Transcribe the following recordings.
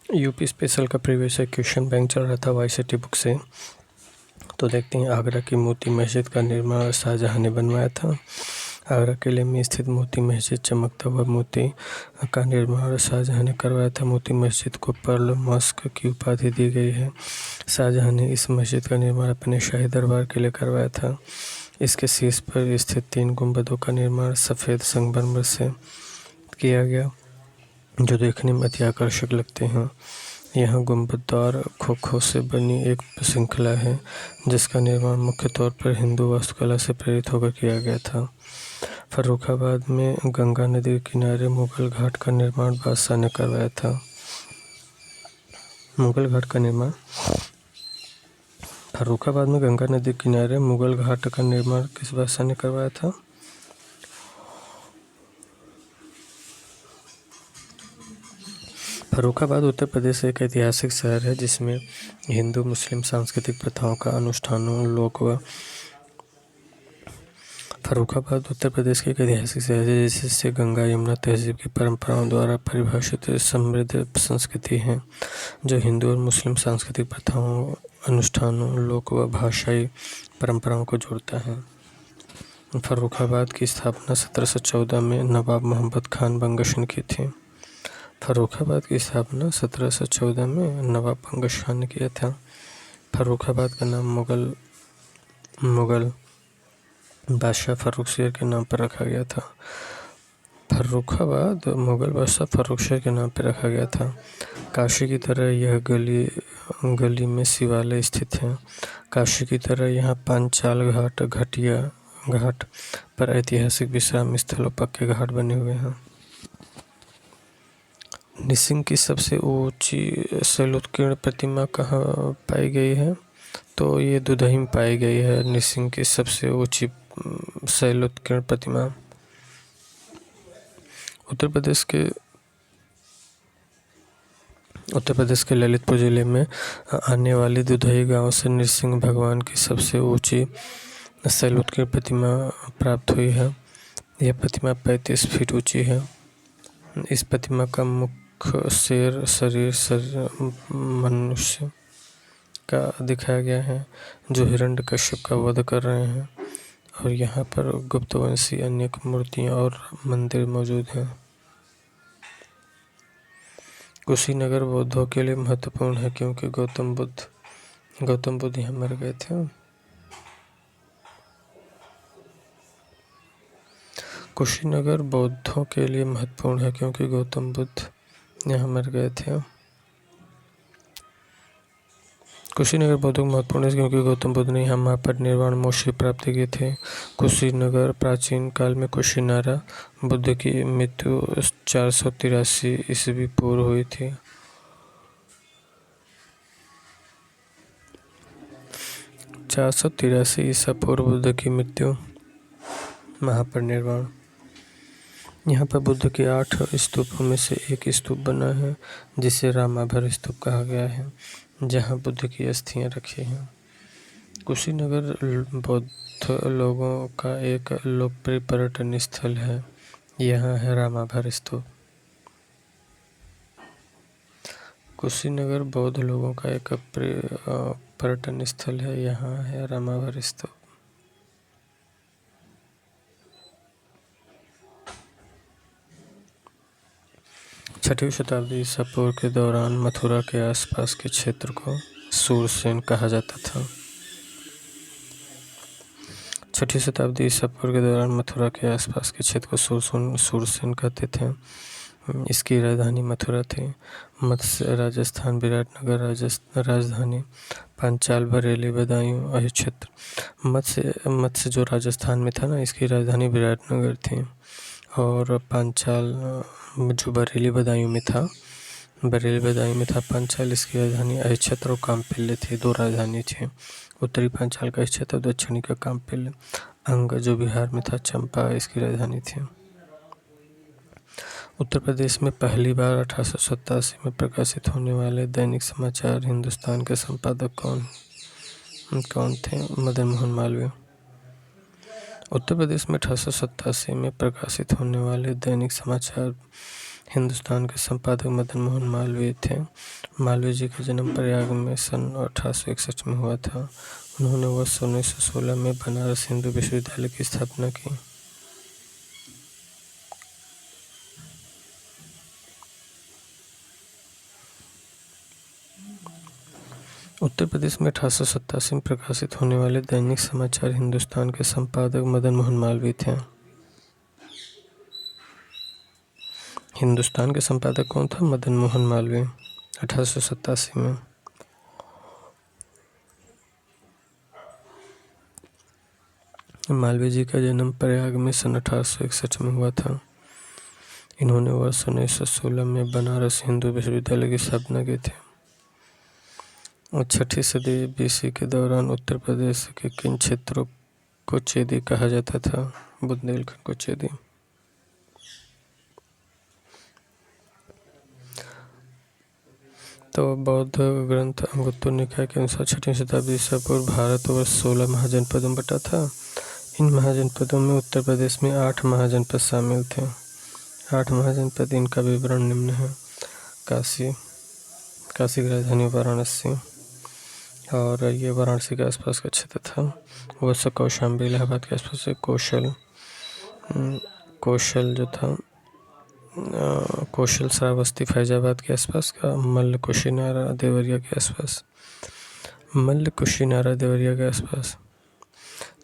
UP special का previous question bank चल रहा था वाईसीटी बुक से। तो देखते हैं, आगरा की मोती मस्जिद का निर्माण शाहजहां ने बनवाया था। आगरा किले में स्थित मोती मस्जिद चमकता हुआ मोती का निर्माण शाहजहां ने करवाया था। मोती मस्जिद को पर्ल मॉस्क की उपाधि दी गई है। शाहजहां ने इस मस्जिद का निर्माण अपने शाही दरबार के लिए करवाया था। इसके शीर्ष पर स्थित 3 गुंबदों का निर्माण सफ़ेद संगमरमर से किया गया, जो देखने में अति आकर्षक लगते हैं। यहाँ गुंबददार खोखों से बनी एक श्रृंखला है, जिसका निर्माण मुख्य तौर पर हिंदू वास्तुकला से प्रेरित होकर किया गया था। फर्रुखाबाद में गंगा नदी के किनारे मुगल घाट का निर्माण बादशाह ने करवाया था। मुगल घाट का निर्माण फर्रुखाबाद में गंगा नदी के किनारे मुगल घाट का निर्माण किस बादशाह ने करवाया था? फर्रुखाबाद उत्तर प्रदेश एक ऐतिहासिक शहर है, जिसमें हिंदू मुस्लिम सांस्कृतिक प्रथाओं का अनुष्ठानों लोक व फर्रुखाबाद उत्तर प्रदेश की एक ऐतिहासिक शहर है, जिससे गंगा यमुना तहजीब की परंपराओं द्वारा परिभाषित समृद्ध संस्कृति है, जो हिंदू और मुस्लिम सांस्कृतिक प्रथाओं, अनुष्ठानों, लोक व भाषाई परंपराओं को जोड़ता है। फर्रुखाबाद की स्थापना 1714 में नवाब मोहम्मद खान बंगश ने की थी। फर्रुखाबाद की स्थापना 1714 में नवाब बंगश खान ने किया था। फर्रुखाबाद का नाम मुगल बादशाह फर्रुखशेर के नाम पर रखा गया था। फर्रुखाबाद मुगल बादशाह फर्रुखशेर के नाम पर रखा गया था। काशी की तरह यह गली में शिवालय स्थित है। काशी की तरह यहाँ पांचाल घाट पर ऐतिहासिक विश्राम स्थल और पक्के घाट बने हुए हैं। निसिंग की सबसे ऊंची शैलोत्कीर्ण प्रतिमा कहाँ पाई गई है? तो ये दुधही में पाई गई है निसिंग की सबसे ऊंची शैलोत्कीर्ण प्रतिमा। उत्तर प्रदेश के ललितपुर जिले में आने वाली दुधही गांव से नृसिंह भगवान की सबसे ऊंची शैलोत्कीर्ण प्रतिमा प्राप्त हुई है। यह प्रतिमा 35 फीट ऊंची है। इस प्रतिमा का मुख्य शरीर मनुष्य का दिखाया गया है, जो हिरण्यकश्यप का वध कर रहे हैं, और यहाँ पर गुप्तवंशी अनेक मूर्तियाँ और मंदिर मौजूद हैं। कुशीनगर बौद्धों के लिए महत्वपूर्ण है, क्योंकि गौतम बुद्ध यहाँ मर गए थे। कुशीनगर बौद्धों के लिए महत्वपूर्ण है, क्योंकि गौतम बुद्ध यहाँ मर गए थे। कुशीनगर बौद्धों को महत्वपूर्ण है, क्योंकि गौतम बुद्ध ने यहाँ महापरिनिर्वाण मोक्ष की प्राप्ति की थी। कुशीनगर प्राचीन काल में कुशीनारा बुद्ध की मृत्यु 483 ईस्वी पूर्व हुई थी। ईसा पूर्व बुद्ध की मृत्यु, महापरिनिर्वाण। यहाँ पर बुद्ध के 8 स्तूपों में से एक स्तूप बना है, जिसे रामाभर स्तूप कहा गया है, जहाँ बुद्ध की अस्थियाँ रखी हैं। कुशीनगर बौद्ध लोगों का एक लोकप्रिय पर्यटन स्थल है। यहाँ है रामाभर स्तूप। कुशीनगर बौद्ध लोगों का एक प्रिय पर्यटन स्थल है। यहाँ है रामाभर स्तूप। छठवीं शताब्दी ईसा पूर्व के दौरान मथुरा के आसपास के क्षेत्र को सूरसेन कहा जाता था। छठी शताब्दी ईसा पूर्व के दौरान मथुरा के आसपास के क्षेत्र को सूरसेन कहते थे। इसकी राजधानी मथुरा थी। मत्स्य राजस्थान विराटनगर राजधानी, पांचाल बरेली बदायूं अहि क्षेत्र। मत्स्य जो राजस्थान में था ना, इसकी राजधानी विराटनगर थी, और पांचाल जो बरेली बदायूं में था पांचाल इसकी राजधानी अहि क्षेत्र और कामपिल्ले थी। 2 राजधानी थी, उत्तरी पांचाल का क्षेत्र और दक्षिणी का कामपिल्ले। अंग जो बिहार में था, चंपा इसकी राजधानी थी। उत्तर प्रदेश में पहली बार 1887 में प्रकाशित होने वाले दैनिक समाचार हिंदुस्तान के संपादक कौन थे? मदन मोहन मालवीय। उत्तर प्रदेश में 1887 में प्रकाशित होने वाले दैनिक समाचार हिंदुस्तान के संपादक मदन मोहन मालवीय थे। मालवीय जी का जन्म प्रयाग में सन 1861 में हुआ था। उन्होंने वर्ष 1916 में बनारस हिंदू विश्वविद्यालय की स्थापना की। उत्तर प्रदेश में 1887 में प्रकाशित होने वाले दैनिक समाचार हिंदुस्तान के संपादक मदन मोहन मालवीय थे। हिंदुस्तान के संपादक कौन था? मदन मोहन मालवीय, 1887 में। मालवीय जी का जन्म प्रयाग में सन 1861 में हुआ था। इन्होंने वर्ष 1916 में बनारस हिंदू विश्वविद्यालय की स्थापना की थी। और 6ठी सदी BC के दौरान उत्तर प्रदेश के किन क्षेत्रों को चेदी कहा जाता था? बुंदेलखंड को चेदी। तो बौद्ध ग्रंथ अंगुत्तर निकाय के अनुसार 6ठी शताब्दी ईसा पूर्व भारतवर्ष 16 महाजनपदों में बटा था। इन महाजनपदों में उत्तर प्रदेश में 8 महाजनपद शामिल थे। 8 महाजनपद, इनका विवरण निम्न है। काशी की राजधानी वाराणसी, और ये वाराणसी के आसपास का क्षेत्र था। वत्स, कौशाम्बी इलाहाबाद के आसपास से। कौशल जो था, कौशल श्रावस्ती फैजाबाद के आसपास का। मल्ल कुशीनारा देवरिया के आसपास।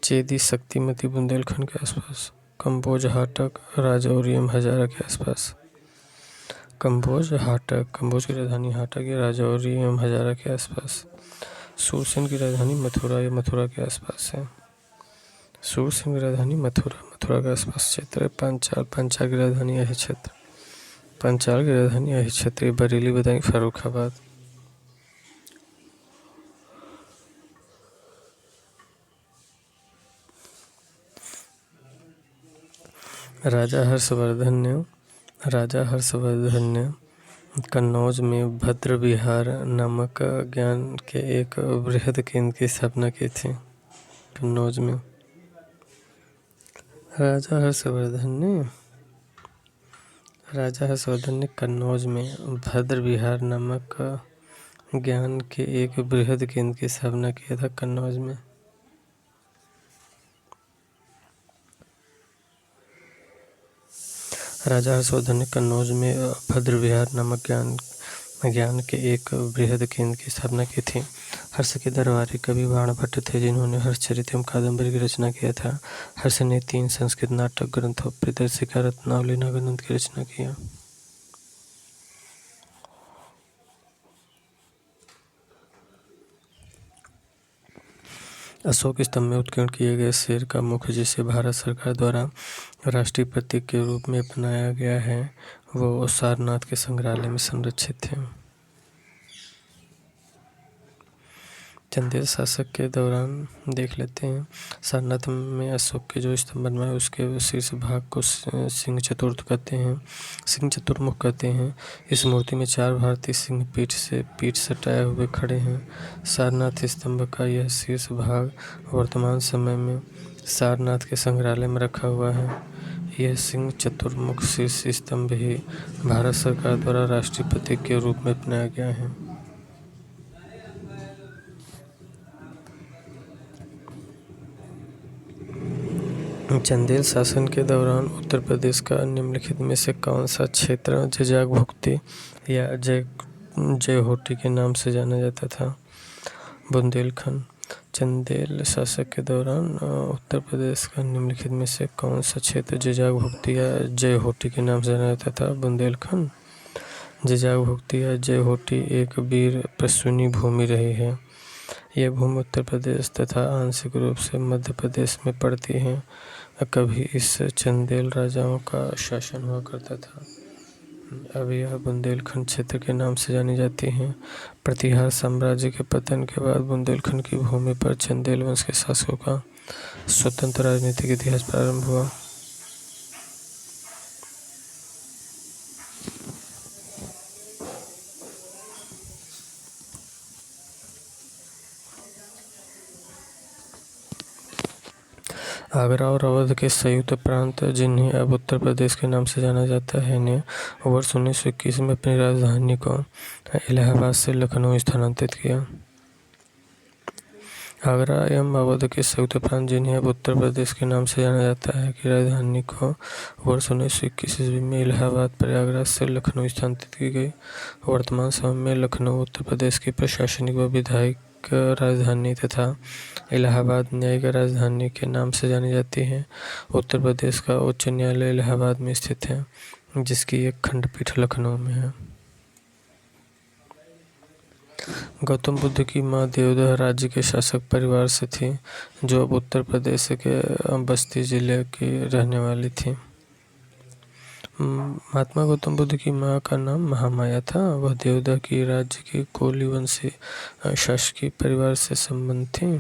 चेदी शक्तिमती बुंदेलखंड के आसपास। कंबोज हाटक राजौरी हजारा के आसपास। कंबोज की राजधानी हाटक या राजौरी एवं हजारा के आसपास। सूरसेन की राजधानी मथुरा या मथुरा के आसपास है। सूरसेन की राजधानी मथुरा के आसपास क्षेत्र है। पंचाल की राजधानी यही क्षेत्र। बरेली, बदायूं, फर्रुखाबाद। राजा हर्षवर्धन ने कन्नौज में भद्र विहार नामक ज्ञान के एक बृहद केंद्र की स्थापना की थी। कन्नौज में राजा हर्षवर्धन ने कन्नौज में भद्र विहार नामक ज्ञान के एक बृहद केंद्र की स्थापना किया था। कन्नौज में राजा हर्षवर्धन ने कन्नौज में भद्र विहार नामक ज्ञान के एक बृहद केंद्र की स्थापना की थी। हर्ष के दरबारी कवि बाणभट्ट थे, जिन्होंने हर्षचरित एवं कादम्बरी की रचना किया था। हर्ष ने 3 संस्कृत नाटक ग्रंथों प्रियदर्शिका, रत्नावली, नागानंद की रचना किया। अशोक स्तंभ में उत्कीर्ण किए गए शेर का मुख, जिसे भारत सरकार द्वारा राष्ट्रीय प्रतीक के रूप में अपनाया गया है, वो सारनाथ के संग्रहालय में संरक्षित है। चंदेल शासक के दौरान देख लेते हैं। सारनाथ में अशोक के जो स्तंभ बनवाए उसके शीर्ष भाग को सिंह चतुर्मुख कहते हैं। इस मूर्ति में 4 भारतीय सिंह पीठ सटाए हुए खड़े हैं। सारनाथ स्तंभ का यह शीर्ष भाग वर्तमान समय में सारनाथ के संग्रहालय में रखा हुआ है। यह सिंह चतुर्मुख शीर्ष स्तंभ ही भारत सरकार द्वारा राष्ट्रीय प्रतीक के रूप में अपनाया गया है। चंदेल शासन के दौरान उत्तर प्रदेश का निम्नलिखित में से कौन सा क्षेत्र जजाग भुक्ति या जयहोटी के नाम से जाना जाता था? बुंदेलखंड। चंदेल शासक के दौरान उत्तर प्रदेश का निम्नलिखित में से कौन सा क्षेत्र जजाग भुक्ति या जयहोटी के नाम से जाना जाता था? बुंदेलखंड। जजाग भुक्ति या जयहोटी एक वीर प्रसूनी भूमि रही है। यह भूमि उत्तर प्रदेश तथा आंशिक रूप से मध्य प्रदेश में पड़ती है। कभी इस चंदेल राजाओं का शासन हुआ करता था। अब यह बुंदेलखंड क्षेत्र के नाम से जानी जाती है। प्रतिहार साम्राज्य के पतन के बाद बुंदेलखंड की भूमि पर चंदेल वंश के शासकों का स्वतंत्र राजनीतिक इतिहास प्रारंभ हुआ। आगरा और अवध के संयुक्त प्रांत, जिन्हें अब उत्तर प्रदेश के नाम से जाना जाता है, ने वर्ष 1921 में अपनी राजधानी को इलाहाबाद से लखनऊ स्थानांतरित किया। आगरा एवं अवध के संयुक्त प्रांत, जिन्हें अब उत्तर प्रदेश के नाम से जाना जाता है, की राजधानी को वर्ष 1921 ईस्वी में इलाहाबाद प्रयागराज से लखनऊ स्थानांतरित की गई। वर्तमान समय में लखनऊ उत्तर प्रदेश की प्रशासनिक व विधायिक राजधानी तथा इलाहाबाद न्यायिक राजधानी के नाम से जानी जाती है। उत्तर प्रदेश का उच्च न्यायालय इलाहाबाद में स्थित है, जिसकी एक खंडपीठ लखनऊ में है। गौतम बुद्ध की मां देवदह राज्य के शासक परिवार से थी, जो अब उत्तर प्रदेश के बस्ती जिले की रहने वाली थी। महात्मा गौतम बुद्ध की मां का नाम महामाया था। वह देवदह की राज्य की कोली वंशी शासकीय परिवार से संबंध थी।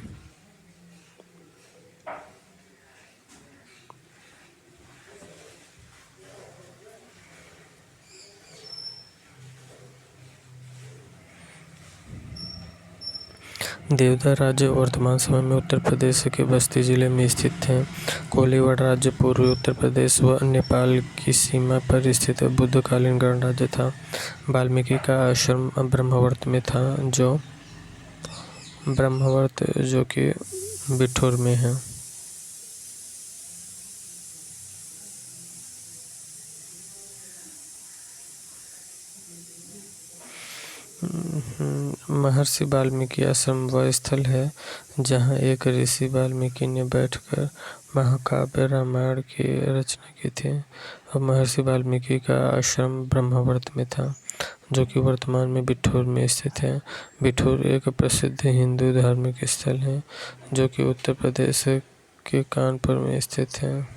देवदह राज्य वर्तमान समय में उत्तर प्रदेश के बस्ती जिले में स्थित है। कोलीवाड़ राज्य पूर्वी उत्तर प्रदेश व नेपाल की सीमा पर स्थित बुद्धकालीन गणराज्य था। वाल्मीकि का आश्रम ब्रह्मवर्त में था, जो कि बिठूर में है। महर्षि वाल्मीकि आश्रम वह स्थल है जहाँ एक ऋषि वाल्मीकि ने बैठकर महाकाव्य रामायण की रचना की थी। अब महर्षि वाल्मीकि का आश्रम ब्रह्मवर्त में था, जो कि वर्तमान में बिठूर में स्थित है। बिठूर एक प्रसिद्ध हिंदू धार्मिक स्थल है, जो कि उत्तर प्रदेश के कानपुर में स्थित है।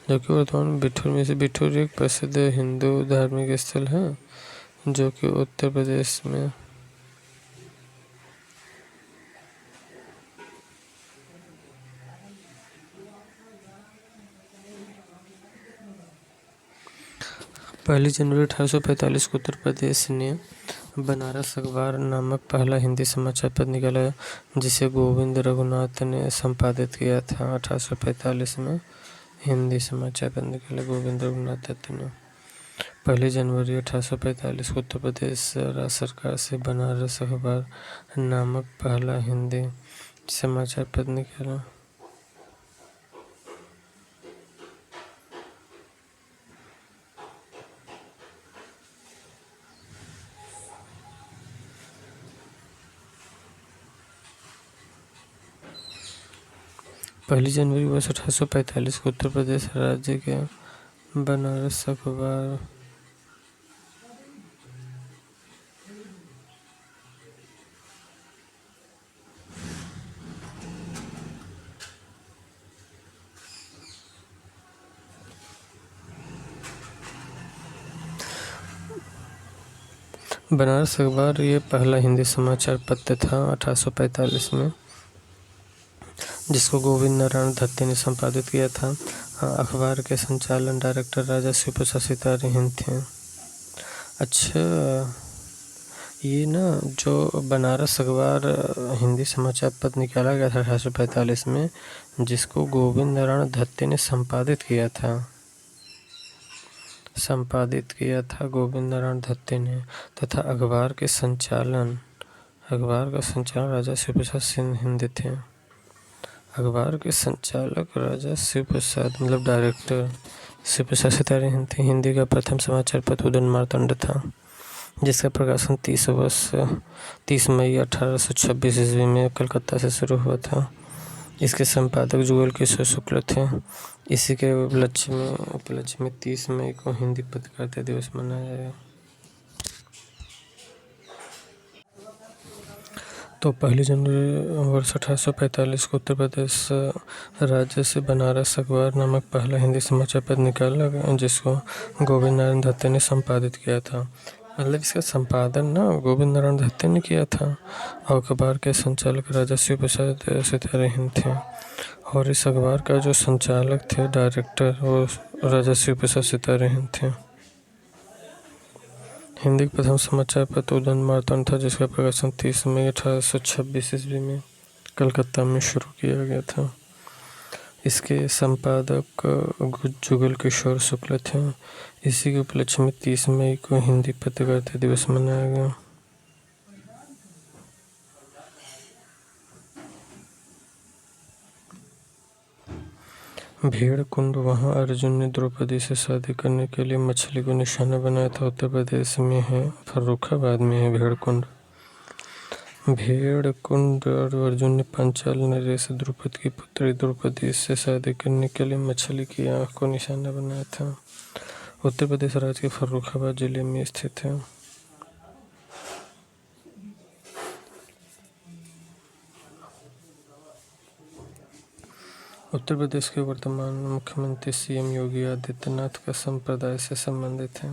जो कि वर्तमान में बिठूर में से बिठूर एक प्रसिद्ध हिंदू धार्मिक स्थल है, जो कि उत्तर प्रदेश में पहली जनवरी 1845 को उत्तर प्रदेश ने बनारस अखबार नामक पहला हिंदी समाचार पत्र निकाला, जिसे गोविंद रघुनाथ ने संपादित किया था। 1845 में हिंदी समाचार पत्र निकाला गोविंद रघुनाथ दत्त ने। 1 जनवरी 1845 को उत्तर प्रदेश राज्य सरकार से बनारस अखबार नामक पहला हिंदी समाचार पत्र निकाला। पहली जनवरी वर्ष 1845 को उत्तर प्रदेश राज्य के बनारस अखबार बनारस अखबार ये पहला हिंदी समाचार पत्र था 1845 में, जिसको गोविंद नारायण दत्त ने संपादित किया था। अखबार के संचालन डायरेक्टर राजा शिव प्रसाद सितारे हिंद थे। अच्छा, ये ना जो बनारस अखबार हिंदी समाचार पत्र निकाला गया था 1845 में, जिसको गोविंद नारायण दत्त ने संपादित किया था गोविंद नारायण दत्त ने, तथा अखबार का संचालन राजा शिव प्रसाद सिंह हिंद थे। अखबार के संचालक राजा शिव प्रसाद मतलब डायरेक्टर शिव प्रसाद सितारे हिंद थे। हिंदी का प्रथम समाचार पत्र उदयन मार्तंड था, जिसका प्रकाशन 30 मई 1826 ईस्वी में कलकत्ता से शुरू हुआ था। इसके संपादक जुगल किशोर शुक्ल थे। इसी के उपलक्ष्य में 30 मई को हिंदी पत्रकारिता दिवस मनाया गया। तो 1 जनवरी वर्ष 1845 को उत्तर प्रदेश राज्य से बनारस अखबार नामक पहला हिंदी समाचार पत्र निकाला गया, जिसको गोविंद नारायण दत्त ने संपादित किया था। मतलब इसका संपादन ना गोविंद नारायण दत्त ने किया था, और अखबार के संचालक राजा शिव प्रसाद सितारे हिंद थे। और इस अखबार का जो संचालक थे डायरेक्टर, वो राजा शिव प्रसाद सितारे हिंद थे। हिंदी का प्रथम समाचार पत्र उदंत मार्तांड था, जिसका प्रकाशन 30 मई 1826 ईस्वी में कलकत्ता में शुरू किया गया था। इसके संपादक जुगल किशोर शुक्ल थे। इसी के उपलक्ष्य में 30 मई को हिंदी पत्रकारिता दिवस मनाया गया। भेड़ कुंड, वहाँ अर्जुन ने द्रौपदी से शादी करने के लिए मछली को निशाना बनाया था। उत्तर प्रदेश में है, फर्रुखाबाद में है भेड़ कुंड। भेड़ कुंड और अर्जुन ने पांचाल नगरी से द्रौपदी की पुत्री द्रौपदी से शादी करने के लिए मछली की आंख को निशाना बनाया था। उत्तर प्रदेश राज्य के फर्रुखाबाद जिले में स्थित है। उत्तर प्रदेश के वर्तमान मुख्यमंत्री सीएम योगी आदित्यनाथ का संप्रदाय से संबंधित है।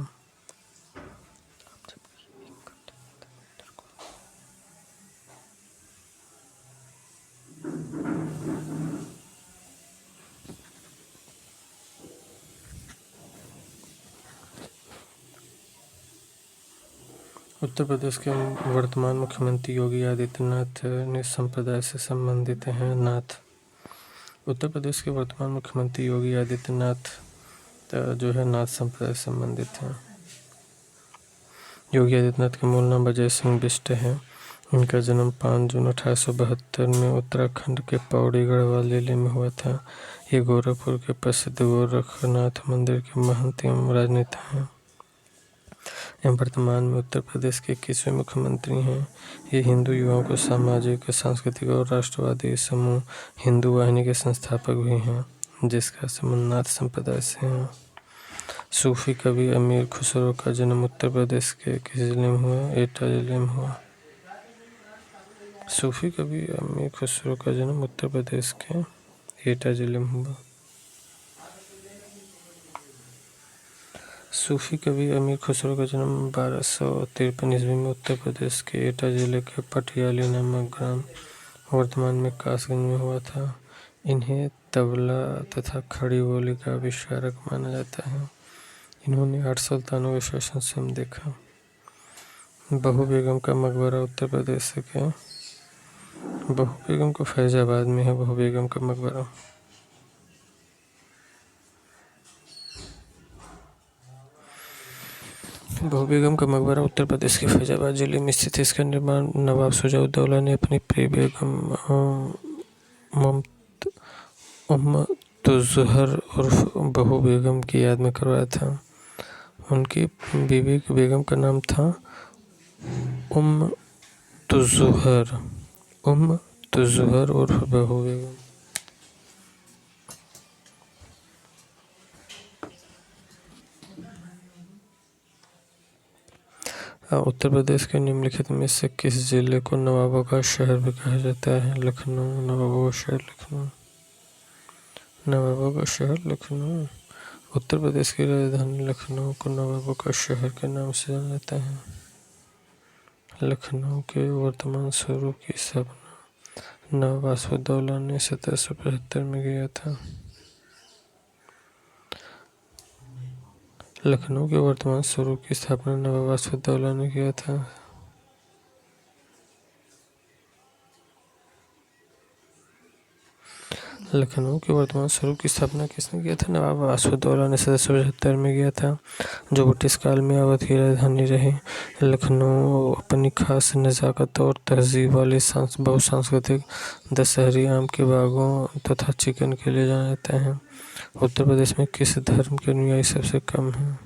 उत्तर प्रदेश के वर्तमान मुख्यमंत्री योगी आदित्यनाथ ने संप्रदाय से संबंधित हैं। नाथ। उत्तर प्रदेश के वर्तमान मुख्यमंत्री योगी आदित्यनाथ जो है नाथ संप्रदाय से संबंधित हैं। योगी आदित्यनाथ का मूल नाम अजय सिंह बिष्ट है। इनका जन्म 5 जून 1872 में उत्तराखंड के पौड़ी गढ़वाल जिले में हुआ था। ये गोरखपुर के प्रसिद्ध गोरखनाथ मंदिर के महंत एवं राजनेता हैं। एवं वर्तमान में उत्तर प्रदेश के 21वें मुख्यमंत्री हैं। ये हिंदू युवाओं को सामाजिक, सांस्कृतिक और राष्ट्रवादी समूह हिंदू वाहिनी के संस्थापक भी हैं, जिसका संबंध नाथ संप्रदाय से है। सूफी कवि अमीर खुसरो का जन्म उत्तर प्रदेश के किस जिले में हुआ? एटा जिले में हुआ। सूफी कवि अमीर खुसरो का जन्म उत्तर प्रदेश के एटा जिले में हुआ। सूफी कवि अमीर खुसरो का जन्म 1253 ईस्वी में उत्तर प्रदेश के एटा जिले के पटियाली नामक ग्राम, वर्तमान में कासगंज में हुआ था। इन्हें तबला तथा खड़ी बोली का आविष्कारक माना जाता है। इन्होंने 8 सुल्तानों के शासन से देखा। बहू बेगम का मकबरा उत्तर प्रदेश के बहू बेगम को फैजाबाद में है। बहू बेगम का मकबरा बहू बेगम का मकबरा उत्तर प्रदेश के फैजाबाद जिले में स्थित है। इसका निर्माण नवाब शुजा-उद-दौला ने अपनी प्रिय बेगम उम्मतुज़्ज़हर उर्फ बहू बेगम की याद में करवाया था। उनकी बीवी बेगम का नाम था उम्मतुज़्ज़हर उर्फ बहू बेगम। उत्तर प्रदेश के निम्नलिखित में से किस जिले को नवाबों का शहर भी कहा जाता है? लखनऊ। नवाबों का शहर लखनऊ। नवाबों का शहर लखनऊ। उत्तर प्रदेश की राजधानी लखनऊ को नवाबों का शहर के नाम से जाना जाता है। लखनऊ के वर्तमान स्वरूप की स्थापना नवाब वासुदेव ने 1775 में किया था। लखनऊ के वर्तमान स्वरूप की स्थापना नवाब वासुदेव ने किया था। लखनऊ के वर्तमान स्वरूप की स्थापना किसने किया था? नवाब वासुदेव ने 1775 में किया था, जो ब्रिटिश काल में अवध की राजधानी रही। लखनऊ अपनी खास नज़ाकत और तहजीब वाले बहुसांस्कृतिक दशहरी आम के बागों तथा चिकन के लिए जाना जाता है। उत्तर प्रदेश में किस धर्म के अनुयायी सबसे कम हैं?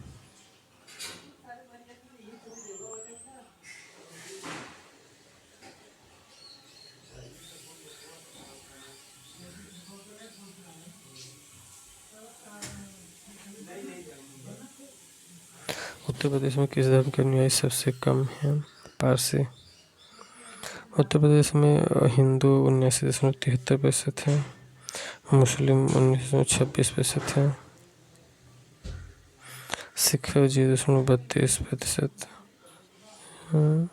उत्तर प्रदेश में किस धर्म के अनुयायी सबसे कम हैं? पारसी। उत्तर प्रदेश में हिंदू 79.73% हैं, मुस्लिम 19.26% हैं, सिख 0.32% हैं।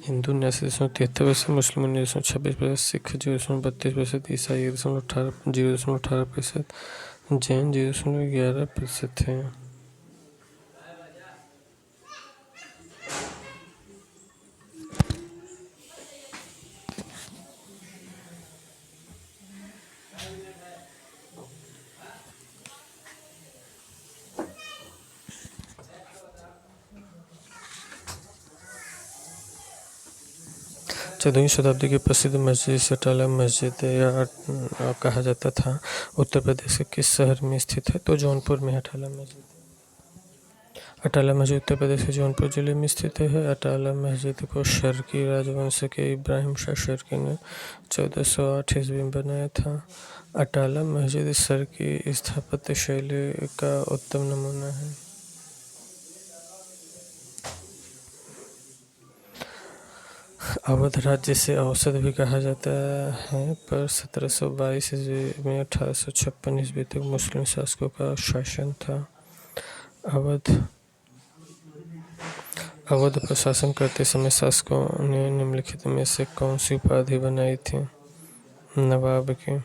हिंदू 89.73%, मुस्लिम 19.26%, सिख 0.32%, ईसाई 0.18%, जैन 0.11% है। चौदहवीं शताब्दी की प्रसिद्ध मस्जिद इसे अटाला मस्जिद या कहा जाता था। उत्तर प्रदेश के किस शहर में स्थित है? तो जौनपुर में है अटाला मस्जिद। अटाला मस्जिद उत्तर प्रदेश के जौनपुर जिले में स्थित है। अटाला मस्जिद को शर्की राजवंश के इब्राहिम शाह शर्की ने 1408 ईस्वी में बनाया था। अटाला मस्जिद शर्की स्थापत्य शैली का उत्तम नमूना है। अवध राज्य से औसत भी कहा जाता है, पर 1722 ईस्वी में 1856 ईस्वी तक मुस्लिम शासकों का शासन था। अवध पर शासन करते समय शासकों ने निम्नलिखित में से कौन सी उपाधि बनाई थी? नवाब की।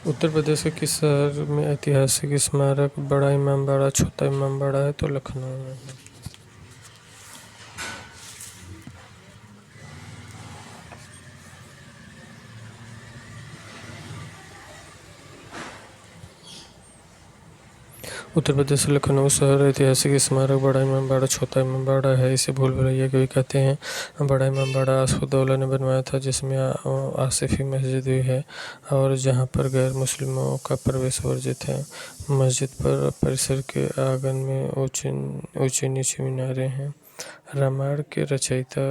उत्तर प्रदेश के किस शहर में ऐतिहासिक स्मारक बड़ा इमामबाड़ा, छोटा इमामबाड़ा है? तो लखनऊ में है। उत्तर प्रदेश के लखनऊ शहर ऐतिहासिक स्मारक बड़ा इमामबाड़ा, छोटा इमामबाड़ा है। इसे भूल भुलैया भी कहते हैं। बड़ा इमामबाड़ा आसफउद्दौला ने बनवाया था, जिसमें आसिफी मस्जिद भी है और जहां पर गैर मुस्लिमों का प्रवेश वर्जित है। मस्जिद पर परिसर के आंगन में ऊंचे नीचे मीनारे हैं। रामायण के रचयिता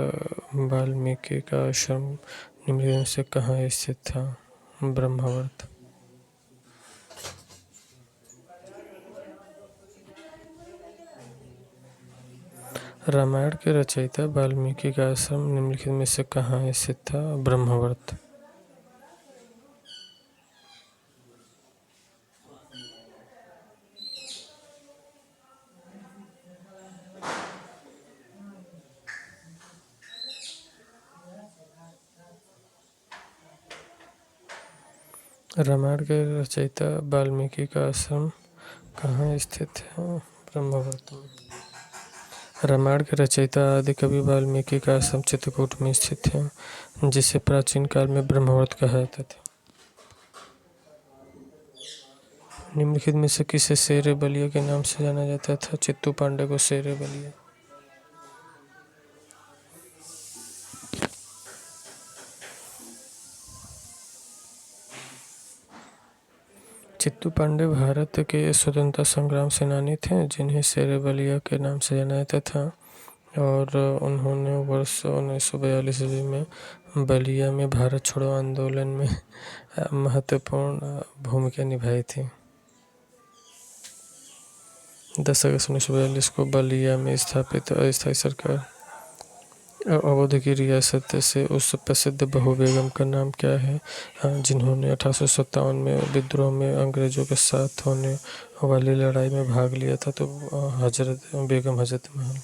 वाल्मीकि का आश्रम निम्नलिखित से कहाँ स्थित था? ब्रह्मावर्त। रामायण के रचयिता वाल्मीकि का आश्रम निम्नलिखित में से कहाँ स्थित था? ब्रह्मावर्त। रामायण के रचयिता वाल्मीकि का आश्रम कहाँ स्थित है? ब्रह्मावर्त में। रामायण के रचयिता आदि कवि वाल्मीकि का आश्रम चित्रकूट में स्थित है, जिसे प्राचीन काल में ब्रह्मावर्त कहा जाता था। निम्नलिखित में से किसे शेर बलिया के नाम से जाना जाता था? चित्तू पांडे को शेर बलिया। चित्तू पांडे भारत के स्वतंत्रता संग्राम सेनानी थे, जिन्हें शेर बलिया के नाम से जाना जाता था और उन्होंने वर्ष 1942 ईस्वी में बलिया में भारत छोड़ो आंदोलन में महत्वपूर्ण भूमिका निभाई थी। 10 अगस्त 1942 को बलिया में स्थापित अस्थायी सरकार अवध की रियासत से उस प्रसिद्ध बहू बेगम का नाम क्या है, जिन्होंने 1857 में विद्रोह में अंग्रेजों के साथ होने वाली लड़ाई में भाग लिया था? तो बेगम हजरत महल।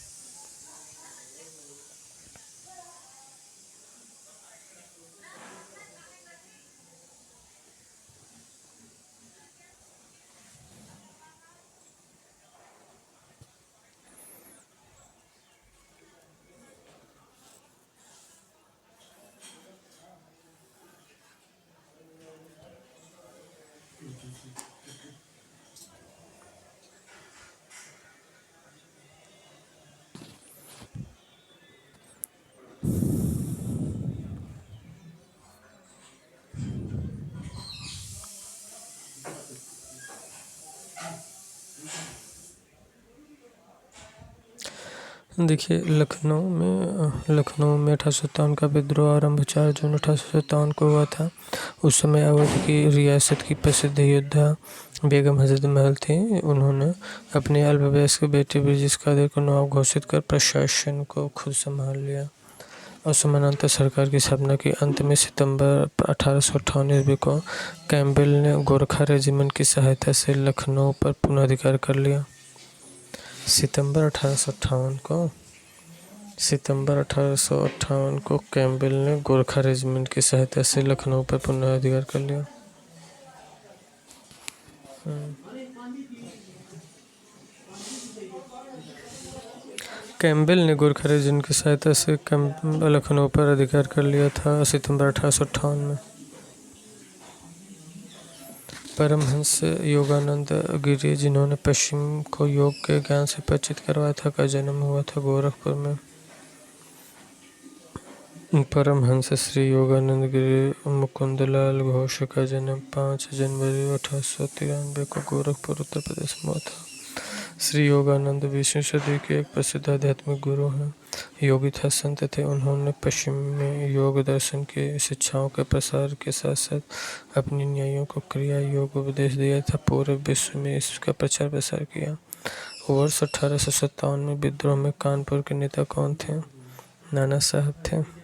देखिए, लखनऊ में 1857 का विद्रोह आरंभ 4 जून 1857 को हुआ था उस समय अवध की रियासत की प्रसिद्ध योद्धा बेगम हजरत महल थी। उन्होंने अपने अल्पवयस्क बेटे ब्रिजेश कादर को नवाब घोषित कर प्रशासन को खुद संभाल लिया और समानांतर सरकार की स्थापना की। अंत में सितंबर 1858 ईस्वी को कैम्पबेल ने गोरखा रेजिमेंट की सहायता से लखनऊ पर पुनः अधिकार कर लिया। सितंबर 1858 को कैम्पबेल ने गोरखा रेजिमेंट की सहायता से लखनऊ पर पुनः अधिकार कर लिया। कैम्पबेल ने गोरखा रेजिमेंट की सहायता से लखनऊ पर अधिकार कर लिया था सितंबर 1858 में। परमहंस योगानंद गिरी, जिन्होंने पश्चिम को योग के ज्ञान से परिचित करवाया था, का जन्म हुआ था गोरखपुर में। परमहंस श्री योगानंद गिरी मुकुंदलाल घोष का जन्म 5 जनवरी 1893 को गोरखपुर उत्तर प्रदेश में हुआ था। श्री योगानंद 20वीं सदी के एक प्रसिद्ध आध्यात्मिक गुरु हैं, योगी तथा संत थे। उन्होंने पश्चिम में योग दर्शन की शिक्षाओं के प्रसार के साथ साथ अपनी न्यायों को क्रिया योग उपदेश दिया था। पूरे विश्व में इसका प्रचार प्रसार किया। वर्ष 1857 में विद्रोह में कानपुर के नेता कौन थे? नाना साहब थे।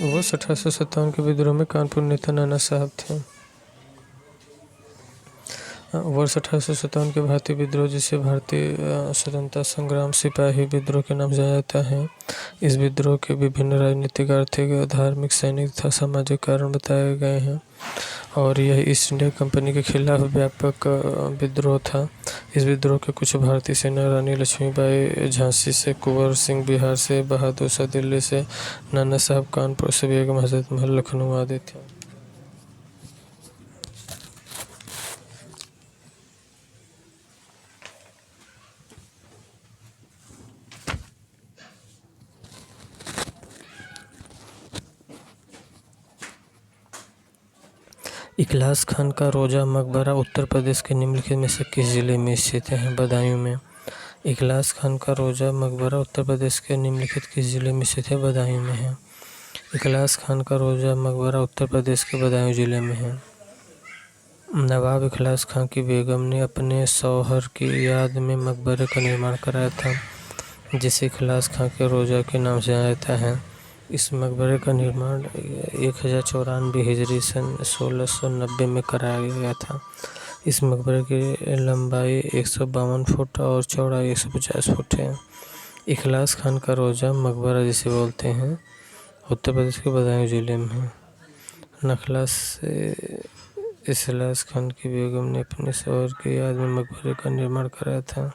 वर्ष 1857 के विद्रोह में कानपुर नेता नाना साहब थे। वर्ष 1857 के भारतीय विद्रोह, जिसे भारतीय स्वतंत्रता संग्राम सिपाही विद्रोह के नाम से जाना जाता है, इस विद्रोह के विभिन्न राजनीतिक, आर्थिक, धार्मिक, सैनिक तथा सामाजिक कारण बताए गए हैं और यह ईस्ट इंडिया कंपनी के खिलाफ व्यापक विद्रोह था। इस विद्रोह के कुछ भारतीय सेना रानी लक्ष्मीबाई झांसी से, कुंवर सिंह बिहार से, बहादुर शाह दिल्ली से, नाना साहब कानपुर से, बेगम हजरत महल लखनऊ आदि थे। इखलास खान का रोजा मकबरा उत्तर प्रदेश के निम्नलिखित में से किस जिले में स्थित है? बदायूं में। इखलास खान का रोजा मकबरा उत्तर प्रदेश के निम्नलिखित किस जिले में स्थित है? बदायूं में है। इखलास खान का रोजा मकबरा उत्तर प्रदेश के बदायूं जिले में है। नवाब इखलास खान की बेगम ने अपने शौहर की याद में मकबरे का निर्माण कराया था, जिसे इखलास खान के रोजा के नाम से जाना जाता है। इस मकबरे का निर्माण 1094 हिजरी सन 1690 में कराया गया था। इस मकबरे की लंबाई 152 फुट और चौड़ाई 150 फुट है। इखलास खान का रोजा मकबरा जिसे बोलते हैं, उत्तर प्रदेश के बदायूं जिले में है। नखला से इखलास खान की बेगम ने अपने शौहर की याद में मकबरे का निर्माण कराया था।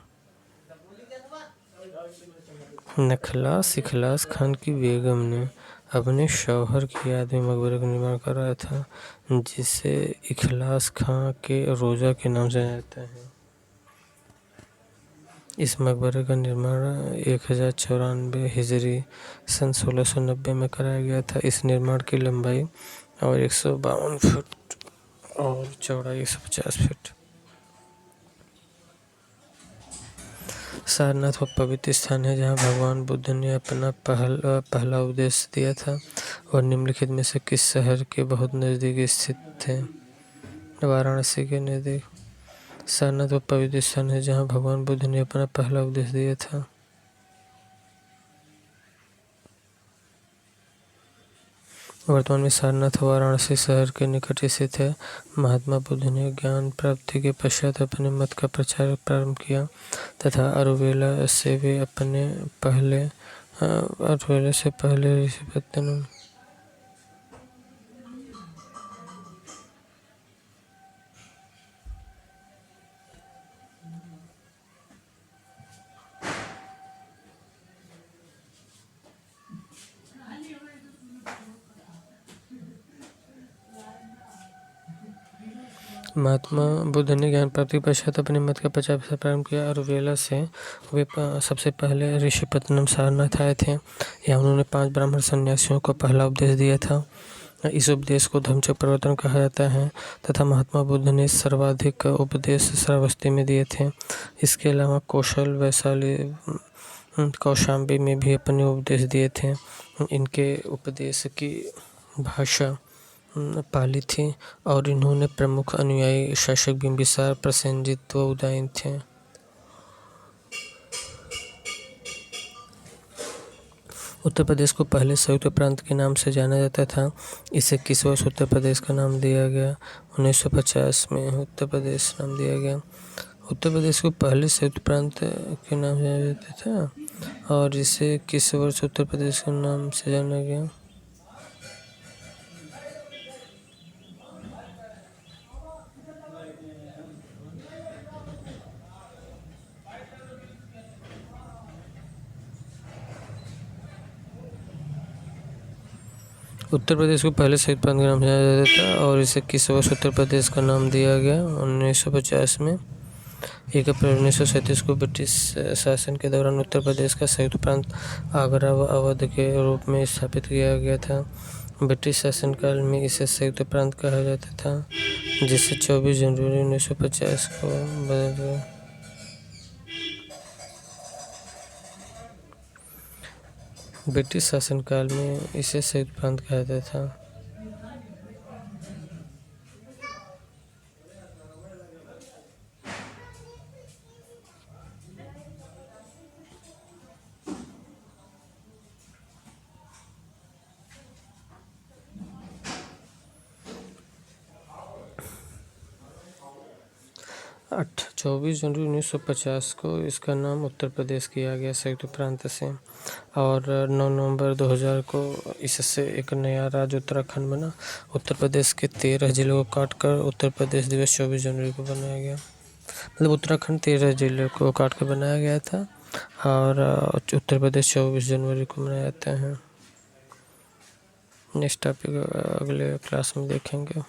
नखलास इखलास खान की बेगम ने अपने शौहर की याद में मकबरे का निर्माण कराया था, जिसे इखलास खान के रोजा के नाम से जाना जाता है। इस मकबरे का निर्माण 1094 हिजरी सन 1690 में कराया गया था। इस निर्माण की लंबाई और 152 फुट और चौड़ाई 150 फुट। सारनाथ वह पवित्र स्थान है जहाँ भगवान बुद्ध ने अपना पहला उपदेश दिया था और निम्नलिखित में से किस शहर के बहुत नज़दीक स्थित है? वाराणसी के नज़दीक। सारनाथ वह पवित्र स्थान है जहाँ भगवान बुद्ध ने अपना पहला उपदेश दिया था। वर्तमान में सारनाथ वाराणसी शहर के निकट स्थित है। महात्मा बुद्ध ने ज्ञान प्राप्ति के पश्चात अपने मत का प्रचार प्रारंभ किया तथा अरुवेला से पहले ऋषिपत्तनम महात्मा बुद्ध ने ज्ञान प्राप्ति के पश्चात अपने मत का प्रचार प्रारंभ किया। अरुवेला से वे सबसे पहले ऋषिपत्तनम सारनाथ आए थे। यहाँ उन्होंने 5 ब्राह्मण सन्यासियों को पहला उपदेश दिया था। इस उपदेश को धम्मचक्र प्रवर्तन कहा जाता है तथा महात्मा बुद्ध ने सर्वाधिक उपदेश श्रावस्ती में दिए थे। इसके अलावा कौशल वैशाली कौशाम्बी में भी अपने उपदेश दिए थे। इनके उपदेश की भाषा पाली थी और इन्होंने प्रमुख अनुयायी शासक बिंबिसार, प्रसेनजित व उदयन थे। उत्तर प्रदेश को पहले संयुक्त प्रांत के नाम से जाना जाता था। इसे किस वर्ष उत्तर प्रदेश का नाम दिया गया? 1950 में उत्तर प्रदेश नाम दिया गया। उत्तर प्रदेश को पहले संयुक्त प्रांत के नाम से जाना जाता था और इसे किस वर्ष उत्तर प्रदेश के नाम से जाना गया? उत्तर प्रदेश को पहले संयुक्त प्रांत के नाम से जाना जाता था और इसे किस वर्ष उत्तर प्रदेश का नाम दिया गया? 1950 में। 1 अप्रैल 1937 को ब्रिटिश शासन के दौरान उत्तर प्रदेश का संयुक्त प्रांत आगरा व अवध के रूप में स्थापित किया गया था। ब्रिटिश शासनकाल में इसे संयुक्त प्रांत कहा जाता था, जिसे 24 जनवरी 1950 को बदल दिया। ब्रिटिश शासनकाल में इसे संयुक्त प्रांत कहा जाता था। आठ 24 जनवरी 1950 को इसका नाम उत्तर प्रदेश किया गया संयुक्त प्रांत से और 9 नवंबर 2000 को इससे एक नया राज्य उत्तराखंड बना। उत्तर प्रदेश के 13 जिलों को काटकर उत्तर प्रदेश दिवस 24 जनवरी को बनाया गया। मतलब उत्तराखंड 13 जिलों को काट कर बनाया गया था और उत्तर प्रदेश 24 जनवरी को मनाया जाता है। नेक्स्ट टॉपिक अगले क्लास में देखेंगे।